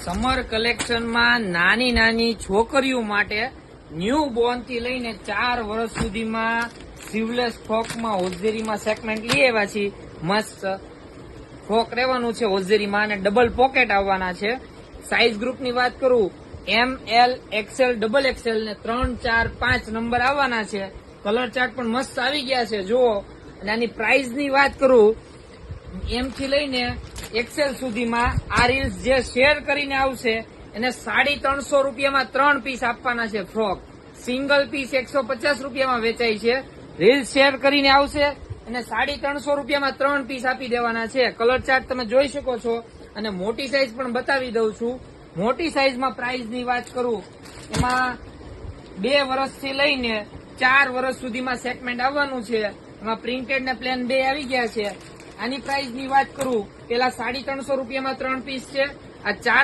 Summer કલેક્શનમાં નાની નાની છોકરીઓ માટે ન્યૂ બોર્ન થી લઈને 4 વર્ષ સુધીમાં સ્લીવલેસ ફ્રોકમાં હોઝેરીમાં સેગમેન્ટ લઈ આવ્યા છીએ. મસ્ત ફ્રોક રહેવાનું છે હોઝેરીમાં અને ડબલ પોકેટ આવવાના છે. સાઇઝ ગ્રુપની વાત કરું એમ, એલ, એક્સેલ, ડબલ એક્સેલ ને 3, 4, 5 નંબર આવવાના છે. કલર ચાર્ટ પણ મસ્ત આવી ગયા છે જુઓ. અને આની પ્રાઇસની વાત કરું એમ થી લઈને એક્સેલ સુધીમાં આ રીલ્સ જે શેર કરીને આવશે એને 350 રૂપિયામાં 3 પીસ આપવાના છે. ફ્રોક સિંગલ પીસ 150 રૂપિયામાં વેચાય છે. રીલ્સ શેર કરીને આવશે અને 350 રૂપિયામાં 3 પીસ આપી દેવાના છે. કલર ચાર્ટ તમે જોઈ શકો છો અને મોટી સાઈઝ પણ બતાવી દઉં છું. મોટી સાઈઝમાં પ્રાઇસની વાત કરું એમાં 2 વર્ષથી લઈને 4 વર્ષ સુધીમાં સેગમેન્ટ આવવાનું છે. એમાં પ્રિન્ટેડ ને પ્લેન 2 આવી ગયા છે. આની પ્રાઇસની વાત કરું પેલા 350 રૂપિયામાં 3 પીસ છે. આ 4